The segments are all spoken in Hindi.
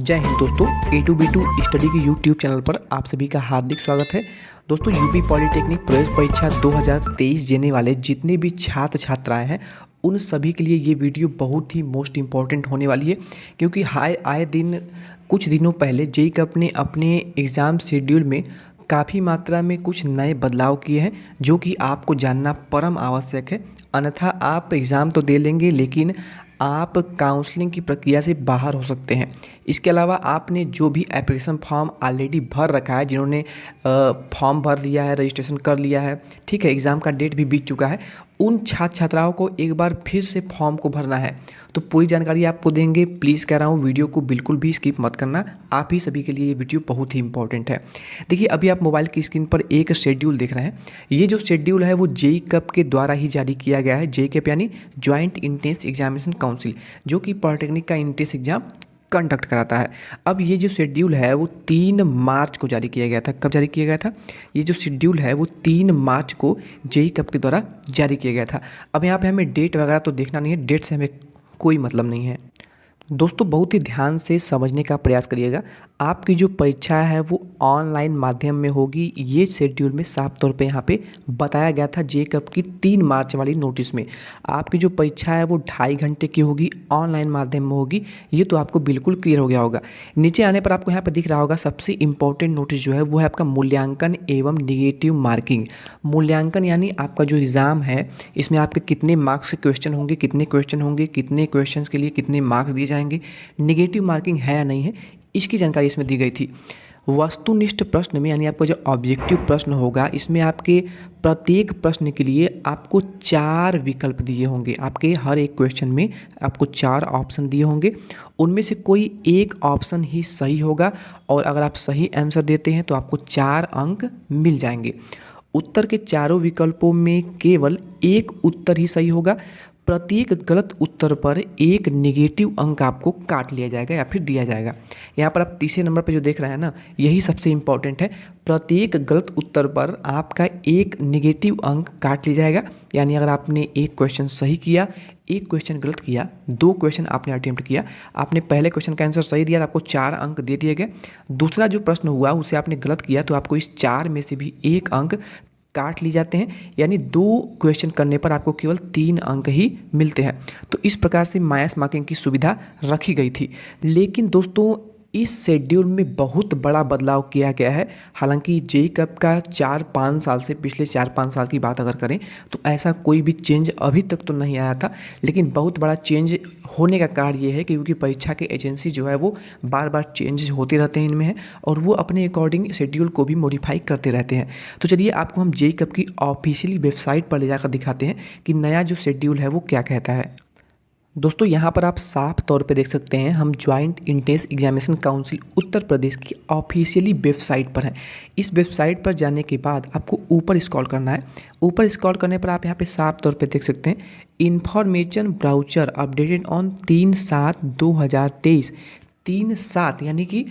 जय हिंद दोस्तों, A2B2 स्टडी के यूट्यूब चैनल पर आप सभी का हार्दिक स्वागत है। दोस्तों, यूपी पॉलिटेक्निक प्रवेश परीक्षा 2023 देने वाले जितने भी छात्र छात्राएं हैं उन सभी के लिए ये वीडियो बहुत ही मोस्ट इम्पॉर्टेंट होने वाली है, क्योंकि आए दिन कुछ दिनों पहले जेईई ने अपने एग्ज़ाम शेड्यूल में काफ़ी मात्रा में कुछ नए बदलाव किए हैं, जो कि आपको जानना परम आवश्यक है। अन्यथा आप एग्ज़ाम तो दे लेंगे लेकिन आप काउंसलिंग की प्रक्रिया से बाहर हो सकते हैं। इसके अलावा आपने जो भी एप्लीकेशन फॉर्म ऑलरेडी भर रखा है, जिन्होंने फॉर्म भर दिया है, रजिस्ट्रेशन कर लिया है, ठीक है, एग्ज़ाम का डेट भी बीत चुका है, उन छात्र छात्राओं को एक बार फिर से फॉर्म को भरना है। तो पूरी जानकारी आपको देंगे। प्लीज़ कह रहा हूँ, वीडियो को बिल्कुल भी स्किप मत करना, आप ही सभी के लिए ये वीडियो बहुत ही इंपॉर्टेंट है। देखिए, अभी आप मोबाइल की स्क्रीन पर एक शेड्यूल देख रहे हैं। ये जो शेड्यूल है वो जेईई के द्वारा ही जारी किया गया है। जेईई यानी ज्वाइंट इंट्रेंस एग्जामिनेशन काउंसिल, जो कि पॉलिटेक्निक का इंट्रेंस एग्जाम कंडक्ट कराता है। अब ये जो शेड्यूल है वो 3 मार्च को जारी किया गया था। कब जारी किया गया था? ये जो शेड्यूल है वो 3 मार्च को जेईई के द्वारा जारी किया गया था। अब यहाँ पे हमें डेट वगैरह तो देखना नहीं है, डेट से हमें कोई मतलब नहीं है। दोस्तों, बहुत ही ध्यान से समझने का प्रयास करिएगा। आपकी जो परीक्षा है वो ऑनलाइन माध्यम में होगी। ये शेड्यूल में साफ तौर पे यहाँ पे बताया गया था जेईई की 3 मार्च वाली नोटिस में। आपकी जो परीक्षा है वो 2.5 घंटे की होगी, ऑनलाइन माध्यम में होगी। ये तो आपको बिल्कुल क्लियर हो गया होगा। नीचे आने पर आपको यहाँ पर दिख रहा होगा सबसे इंपॉर्टेंट नोटिस जो है वो है आपका मूल्यांकन एवं निगेटिव मार्किंग। मूल्यांकन यानी आपका जो एग्ज़ाम है इसमें आपके कितने मार्क्स के क्वेश्चन होंगे, कितने क्वेश्चन के लिए कितने मार्क्स दिए जाएंगे, निगेटिव मार्किंग है या नहीं है, इसकी जानकारी इसमें दी गई थी। वस्तुनिष्ठ प्रश्न में यानी आपका जो ऑब्जेक्टिव प्रश्न होगा, इसमें आपके प्रत्येक प्रश्न के लिए आपको 4 विकल्प दिए होंगे। आपके हर एक क्वेश्चन में आपको 4 ऑप्शन दिए होंगे, उनमें से कोई एक ऑप्शन ही सही होगा, और अगर आप सही आंसर देते हैं तो आपको 4 अंक मिल जाएंगे। उत्तर के चारों विकल्पों में केवल एक उत्तर ही सही होगा। प्रत्येक गलत उत्तर पर एक नेगेटिव अंक आपको काट लिया जाएगा या फिर दिया जाएगा। यहाँ पर आप तीसरे नंबर पर जो देख रहे हैं ना, यही सबसे इम्पॉर्टेंट है। प्रत्येक गलत उत्तर पर आपका एक नेगेटिव अंक काट लिया जाएगा। यानी अगर आपने एक क्वेश्चन सही किया, एक क्वेश्चन गलत किया, 2 क्वेश्चन आपने अटेम्प्ट किया, आपने पहले क्वेश्चन का आंसर सही दिया तो आपको 4 अंक दे दिए गए। दूसरा जो प्रश्न हुआ उसे आपने गलत किया तो आपको इस 4 में से भी 1 अंक काट ली जाते हैं। यानी 2 क्वेश्चन करने पर आपको केवल 3 अंक ही मिलते हैं। तो इस प्रकार से माइनस मार्किंग की सुविधा रखी गई थी। लेकिन दोस्तों, इस शेड्यूल में बहुत बड़ा बदलाव किया गया है। हालांकि जेईई का 4-5 साल से, पिछले 4-5 साल की बात अगर करें तो ऐसा कोई भी चेंज अभी तक तो नहीं आया था। लेकिन बहुत बड़ा चेंज होने का कारण ये है क्योंकि परीक्षा के एजेंसी जो है वो बार बार चेंजेस होते रहते हैं इनमें है, और वो अपने अकॉर्डिंग शेड्यूल को भी मॉडिफाई करते रहते हैं। तो चलिए आपको हम जेईई की ऑफिशियली वेबसाइट पर ले जाकर दिखाते हैं कि नया जो शेड्यूल है वो क्या कहता है। दोस्तों, यहाँ पर आप साफ तौर पे देख सकते हैं हम joint entrance examination council Uttar Pradesh की ऑफिशियली वेबसाइट पर हैं। इस वेबसाइट पर जाने के बाद आपको ऊपर स्क्रॉल करना है। ऊपर स्क्रॉल करने पर आप यहाँ पे साफ तौर पे देख सकते हैं इन्फॉर्मेशन ब्राउचर अपडेटेड ऑन 3/7/2023। 3/7 यानी कि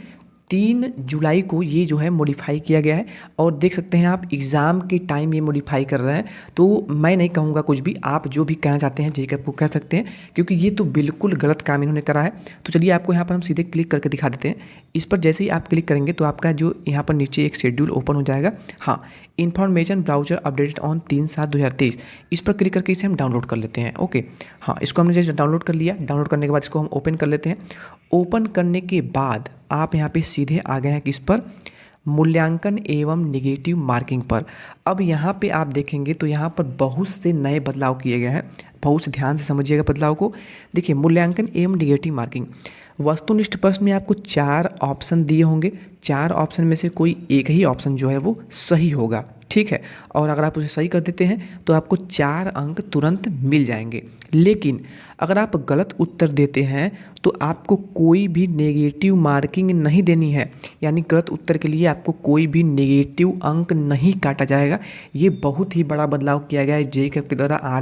3 जुलाई को ये जो है मॉडिफाई किया गया है। और देख सकते हैं आप एग्ज़ाम के टाइम ये मॉडिफाई कर रहे हैं। तो मैं नहीं कहूँगा कुछ भी, आप जो भी कहना चाहते हैं जेईई को कह सकते हैं, क्योंकि ये तो बिल्कुल गलत काम इन्होंने करा है। तो चलिए आपको यहाँ पर हम सीधे क्लिक करके दिखा देते हैं। इस पर जैसे ही आप क्लिक करेंगे तो आपका जो यहाँ पर नीचे एक शेड्यूल ओपन हो जाएगा। हाँ, इन्फॉर्मेशन ब्राउचर अपडेटेड ऑन 3/7/2023, इस पर क्लिक करके इसे हम डाउनलोड कर लेते हैं। ओके, हाँ, इसको हमने जैसे डाउनलोड कर लिया। डाउनलोड करने के बाद इसको हम ओपन कर लेते हैं। ओपन करने के बाद आप यहाँ पे सीधे आ गए हैं किस पर? मूल्यांकन एवं निगेटिव मार्किंग पर। अब यहाँ पे आप देखेंगे तो यहाँ पर बहुत से नए बदलाव किए गए हैं। बहुत से ध्यान से समझिएगा बदलाव को। देखिए, मूल्यांकन एवं निगेटिव मार्किंग, वस्तुनिष्ठ प्रश्न में आपको 4 ऑप्शन दिए होंगे। 4 ऑप्शन में से कोई एक ही ऑप्शन जो है वो सही होगा, ठीक है। और अगर आप उसे सही कर देते हैं तो आपको 4 अंक तुरंत मिल जाएंगे। लेकिन अगर आप गलत उत्तर देते हैं तो आपको कोई भी नेगेटिव मार्किंग नहीं देनी है। यानी गलत उत्तर के लिए आपको कोई भी नेगेटिव अंक नहीं काटा जाएगा। ये बहुत ही बड़ा बदलाव किया गया है जेईई के द्वारा।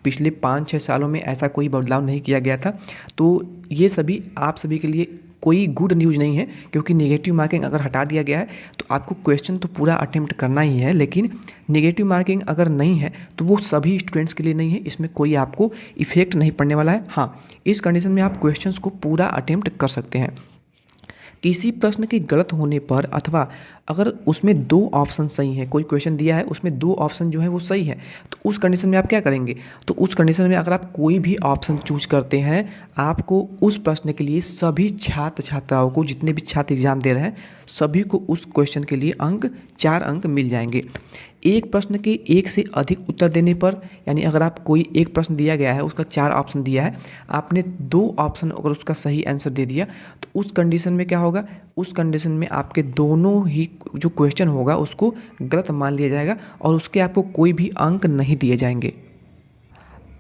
पिछले 5-6 सालों में ऐसा कोई बदलाव नहीं किया गया था। तो ये सभी आप सभी के लिए कोई गुड न्यूज़ नहीं है, क्योंकि नेगेटिव मार्किंग अगर हटा दिया गया है तो आपको क्वेश्चन तो पूरा अटेम्प्ट करना ही है। लेकिन नेगेटिव मार्किंग अगर नहीं है तो वो सभी स्टूडेंट्स के लिए नहीं है, इसमें कोई आपको इफेक्ट नहीं पड़ने वाला है। हाँ, इस कंडीशन में आप क्वेश्चंस को पूरा अटेम्प्ट कर सकते हैं। किसी प्रश्न के गलत होने पर अथवा अगर उसमें 2 ऑप्शन सही हैं, कोई क्वेश्चन दिया है उसमें 2 ऑप्शन जो है वो सही है, तो उस कंडीशन में आप क्या करेंगे? तो उस कंडीशन में अगर आप कोई भी ऑप्शन चूज करते हैं, आपको उस प्रश्न के लिए सभी छात्र छात्राओं को, जितने भी छात्र एग्जाम दे रहे हैं, सभी को उस क्वेश्चन के लिए 4 अंक मिल जाएंगे। एक प्रश्न के 1 से अधिक उत्तर देने पर, यानी अगर आप कोई एक प्रश्न दिया गया है, उसका 4 ऑप्शन दिया है, आपने 2 ऑप्शन अगर उसका सही आंसर दे दिया, तो उस कंडीशन में क्या होगा? उस कंडीशन में आपके दोनों ही जो क्वेश्चन होगा उसको गलत मान लिया जाएगा और उसके आपको कोई भी अंक नहीं दिए जाएंगे।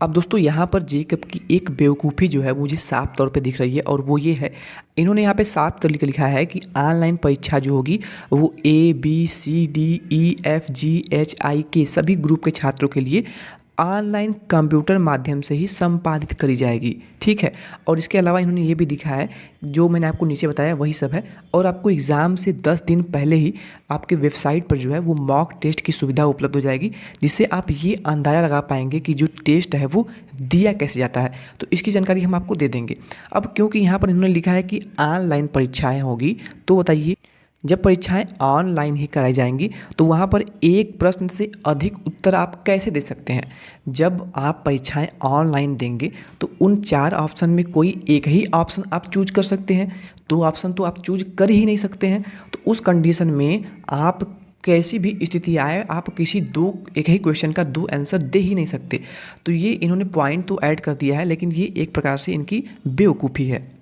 अब दोस्तों यहाँ पर जेकब की एक बेवकूफ़ी जो है मुझे साफ तौर पे दिख रही है, और वो ये है, इन्होंने यहाँ पे साफ तौर लिखा है कि ऑनलाइन परीक्षा जो होगी वो ABCDEFGHI सभी ग्रुप के छात्रों के लिए ऑनलाइन कंप्यूटर माध्यम से ही संपादित करी जाएगी। ठीक है, और इसके अलावा इन्होंने ये भी दिखा है, जो मैंने आपको नीचे बताया वही सब है, और आपको एग्ज़ाम से 10 दिन पहले ही आपके वेबसाइट पर जो है वो मॉक टेस्ट की सुविधा उपलब्ध हो जाएगी, जिससे आप ये अंदाज़ा लगा पाएंगे कि जो टेस्ट है वो दिया कैसे जाता है। तो इसकी जानकारी हम आपको दे देंगे। अब क्योंकि यहाँ पर इन्होंने लिखा है कि ऑनलाइन परीक्षाएँ होगी, तो बताइए, जब परीक्षाएं ऑनलाइन ही कराई जाएंगी तो वहाँ पर एक प्रश्न से अधिक उत्तर आप कैसे दे सकते हैं? जब आप परीक्षाएं ऑनलाइन देंगे तो उन 4 ऑप्शन में कोई एक ही ऑप्शन आप चूज कर सकते हैं, 2 ऑप्शन तो आप चूज कर ही नहीं सकते हैं। तो उस कंडीशन में आप कैसी भी स्थिति आए, आप एक ही क्वेश्चन का 2 आंसर दे ही नहीं सकते। तो ये इन्होंने पॉइंट तो ऐड कर दिया है, लेकिन ये एक प्रकार से इनकी बेवकूफ़ी है।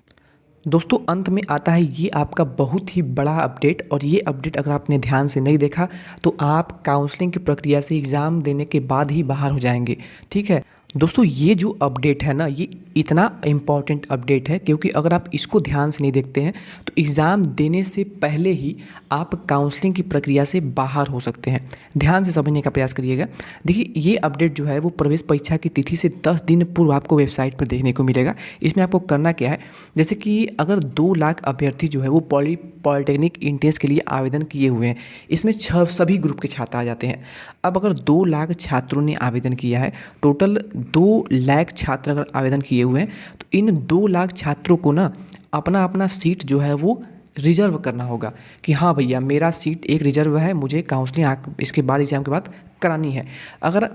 दोस्तों अंत में आता है ये आपका बहुत ही बड़ा अपडेट, और ये अपडेट अगर आपने ध्यान से नहीं देखा तो आप काउंसलिंग की प्रक्रिया से एग्ज़ाम देने के बाद ही बाहर हो जाएंगे। ठीक है दोस्तों, ये जो अपडेट है ना, ये इतना इम्पॉर्टेंट अपडेट है क्योंकि अगर आप इसको ध्यान से नहीं देखते हैं तो एग्ज़ाम देने से पहले ही आप काउंसलिंग की प्रक्रिया से बाहर हो सकते हैं। ध्यान से समझने का प्रयास करिएगा। देखिए, ये अपडेट जो है वो प्रवेश परीक्षा की तिथि से 10 दिन पूर्व आपको वेबसाइट पर देखने को मिलेगा। इसमें आपको करना क्या है, जैसे कि अगर 2 लाख अभ्यर्थी जो है वो पॉलिटेक्निक एंट्रेंस के लिए आवेदन किए हुए हैं, इसमें सभी ग्रुप के छात्र आ जाते हैं। अब अगर 2 लाख छात्रों ने आवेदन किया है, टोटल 2 लाख छात्र अगर आवेदन किए हुए हैं, तो इन 2 लाख छात्रों को ना अपना अपना सीट जो है वो रिजर्व करना होगा कि हाँ भैया, मेरा सीट एक रिजर्व है, मुझे काउंसलिंग इसके बाद, एग्जाम के बाद करानी है। अगर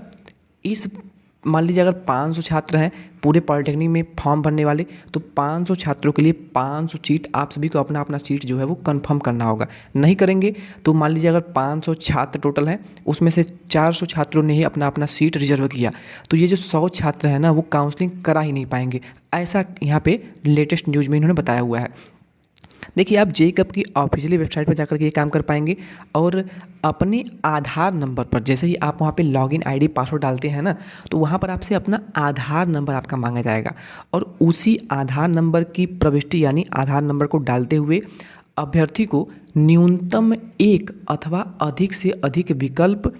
मान लीजिए अगर 500 छात्र हैं पूरे पॉलिटेक्निक में फॉर्म भरने वाले, तो 500 छात्रों के लिए 500 सीट आप सभी को अपना अपना सीट जो है वो कंफर्म करना होगा। नहीं करेंगे तो मान लीजिए अगर 500 छात्र टोटल हैं, उसमें से 400 छात्रों ने ही अपना अपना सीट रिजर्व किया, तो ये जो 100 छात्र हैं ना वो काउंसलिंग करा ही नहीं पाएंगे। ऐसा यहाँ पे लेटेस्ट न्यूज़ में इन्होंने बताया हुआ है। देखिए, आप जेकब की ऑफिशियली वेबसाइट पर जाकर के ये काम कर पाएंगे, और अपने आधार नंबर पर जैसे ही आप वहाँ पे लॉगिन आईडी पासवर्ड डालते हैं ना, तो वहाँ पर आपसे अपना आधार नंबर आपका मांगा जाएगा, और उसी आधार नंबर की प्रविष्टि यानी आधार नंबर को डालते हुए अभ्यर्थी को न्यूनतम 1 अथवा अधिक से अधिक विकल्प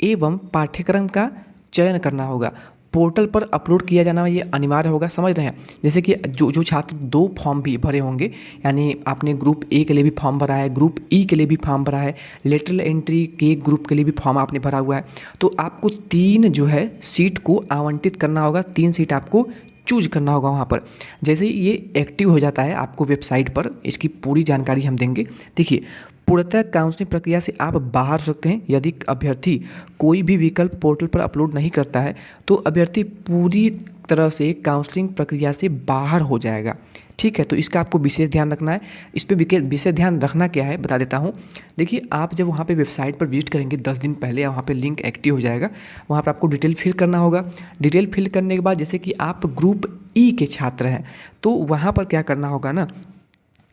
एवं पाठ्यक्रम का चयन करना होगा। पोर्टल पर अपलोड किया जाना ये अनिवार्य होगा, समझ रहे हैं? जैसे कि जो छात्र 2 फॉर्म भी भरे होंगे, यानी आपने ग्रुप ए के लिए भी फॉर्म भरा है, ग्रुप ई के लिए भी फॉर्म भरा है, लेटरल एंट्री के ग्रुप के लिए भी फॉर्म आपने भरा हुआ है, तो आपको 3 जो है सीट को आवंटित करना होगा, 3 सीट आपको चूज करना होगा वहाँ पर। जैसे ही ये एक्टिव हो जाता है आपको वेबसाइट पर, इसकी पूरी जानकारी हम देंगे। देखिए, पूर्णतः काउंसलिंग प्रक्रिया से आप बाहर हो सकते हैं यदि अभ्यर्थी कोई भी विकल्प पोर्टल पर अपलोड नहीं करता है, तो अभ्यर्थी पूरी तरह से काउंसलिंग प्रक्रिया से बाहर हो जाएगा। ठीक है, तो इसका आपको विशेष ध्यान रखना है। इस पर विशेष ध्यान रखना क्या है बता देता हूँ। देखिए, आप जब वहाँ पे वेबसाइट पर विजिट करेंगे 10 दिन पहले, वहाँ पे लिंक एक्टिव हो जाएगा, वहाँ पर आपको डिटेल फिल करना होगा। डिटेल फिल करने के बाद जैसे कि आप ग्रुप ई के छात्र हैं, तो वहाँ पर क्या करना होगा ना,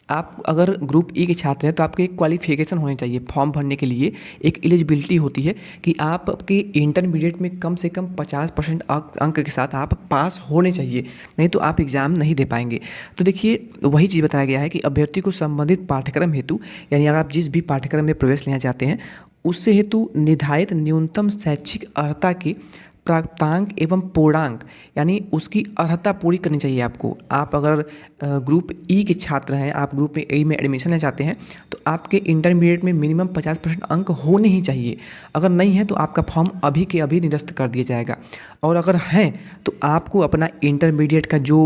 आप अगर ग्रुप ई के छात्र हैं तो आपके एक क्वालिफिकेशन होनी चाहिए फॉर्म भरने के लिए। एक एलिजिबिलिटी होती है कि आपके इंटरमीडिएट में कम से कम 50% अंक के साथ आप पास होने चाहिए, नहीं तो आप एग्ज़ाम नहीं दे पाएंगे। तो देखिए, वही चीज़ बताया गया है कि अभ्यर्थी को संबंधित पाठ्यक्रम हेतु, यानी अगर आप जिस भी पाठ्यक्रम में प्रवेश लेना चाहते हैं उससे हेतु निर्धारित न्यूनतम शैक्षिक अर्हता की प्राप्तांक एवं पूर्णांक, यानी उसकी अर्हता पूरी करनी चाहिए आपको। आप अगर ग्रुप ई के छात्र हैं, आप ग्रुप ई में एडमिशन लेना चाहते हैं, तो आपके इंटरमीडिएट में मिनिमम 50% अंक होने ही चाहिए। अगर नहीं है तो आपका फॉर्म अभी के अभी निरस्त कर दिया जाएगा। और अगर हैं तो आपको अपना इंटरमीडिएट का जो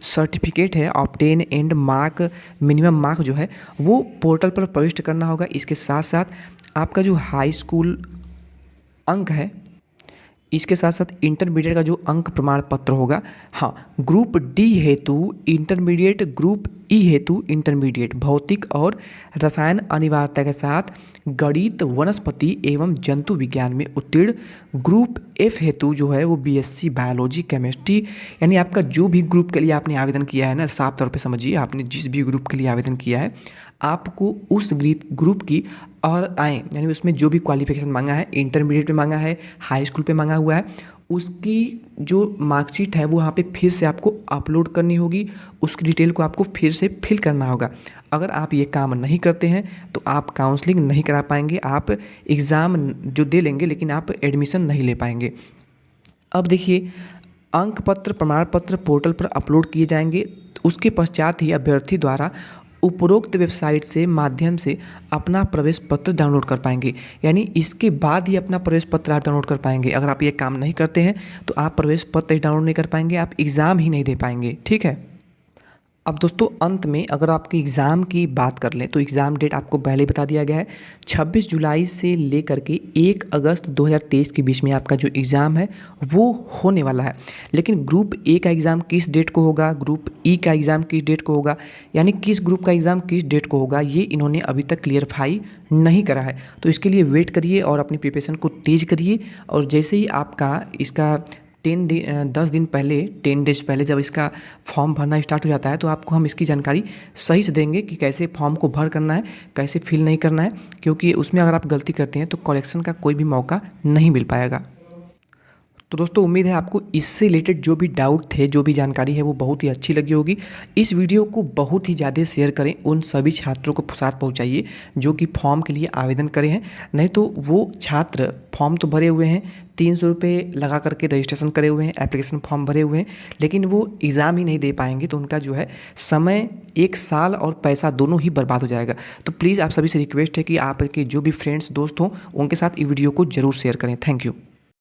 सर्टिफिकेट है obtain and mark minimum mark जो है वो पोर्टल पर प्रविष्ट करना होगा। इसके साथ साथ आपका जो हाई स्कूल अंक है, इसके साथ साथ इंटरमीडिएट का जो अंक प्रमाण पत्र होगा, हाँ, ग्रुप डी हेतु इंटरमीडिएट, ग्रुप ई हेतु इंटरमीडिएट, भौतिक और रसायन अनिवार्यता के साथ गणित, वनस्पति एवं जंतु विज्ञान में उत्तीर्ण, ग्रुप एफ हेतु जो है वो बीएससी बायोलॉजी केमिस्ट्री, यानी आपका जो भी ग्रुप के लिए आपने आवेदन किया है ना, साफ तौर पे समझिए, आपने जिस भी ग्रुप के लिए आवेदन किया है आपको उस ग्रुप की और आए, यानी उसमें जो भी क्वालिफिकेशन मांगा है, इंटरमीडिएट में मांगा है, हाई स्कूल पे मांगा हुआ है, उसकी जो मार्कशीट है वो वहाँ पे फिर से आपको अपलोड करनी होगी, उसकी डिटेल को आपको फिर से फिल करना होगा। अगर आप ये काम नहीं करते हैं तो आप काउंसलिंग नहीं करा पाएंगे, आप एग्ज़ाम जो दे लेंगे लेकिन आप एडमिशन नहीं ले पाएंगे। अब देखिए, अंक पत्र प्रमाण पत्र पोर्टल पर अपलोड किए जाएंगे, उसके पश्चात ही अभ्यर्थी द्वारा उपरोक्त वेबसाइट से माध्यम से अपना प्रवेश पत्र डाउनलोड कर पाएंगे, यानी इसके बाद ही अपना प्रवेश पत्र आप डाउनलोड कर पाएंगे। अगर आप ये काम नहीं करते हैं तो आप प्रवेश पत्र डाउनलोड नहीं कर पाएंगे, आप एग्ज़ाम ही नहीं दे पाएंगे, ठीक है। अब दोस्तों अंत में अगर आपके एग्ज़ाम की बात कर लें तो एग्ज़ाम डेट आपको पहले ही बता दिया गया है, 26 जुलाई से लेकर के 1 अगस्त 2023 के बीच में आपका जो एग्ज़ाम है वो होने वाला है। लेकिन ग्रुप ए का एग्ज़ाम किस डेट को होगा, ग्रुप ई का एग्ज़ाम किस डेट को होगा, यानी किस ग्रुप का एग्ज़ाम किस डेट को होगा, ये इन्होंने अभी तक क्लियरफाई नहीं करा है। तो इसके लिए वेट करिए और अपनी प्रिपरेशन को तेज़ करिए, और जैसे ही आपका इसका 10 दिन पहले, 10 डेज पहले जब इसका फॉर्म भरना स्टार्ट हो जाता है तो आपको हम इसकी जानकारी सही से देंगे कि कैसे फॉर्म को भर करना है, कैसे फिल नहीं करना है, क्योंकि उसमें अगर आप गलती करते हैं तो करेक्शन का कोई भी मौका नहीं मिल पाएगा। तो दोस्तों उम्मीद है आपको इससे रिलेटेड जो भी डाउट थे, जो भी जानकारी है वो बहुत ही अच्छी लगी होगी। इस वीडियो को बहुत ही ज़्यादा शेयर करें, उन सभी छात्रों को साथ पहुंचाइए जो कि फॉर्म के लिए आवेदन करे हैं। नहीं तो वो छात्र फॉर्म तो भरे हुए हैं, 300 रुपये लगा करके रजिस्ट्रेशन करे हुए हैं, एप्लीकेशन फॉर्म भरे हुए हैं, लेकिन वो एग्ज़ाम ही नहीं दे पाएंगे, तो उनका जो है समय, 1 साल और पैसा दोनों ही बर्बाद हो जाएगा। तो प्लीज़ आप सभी से रिक्वेस्ट है कि आपके जो भी फ्रेंड्स दोस्त हों उनके साथ ये वीडियो को ज़रूर शेयर करें। Thank you.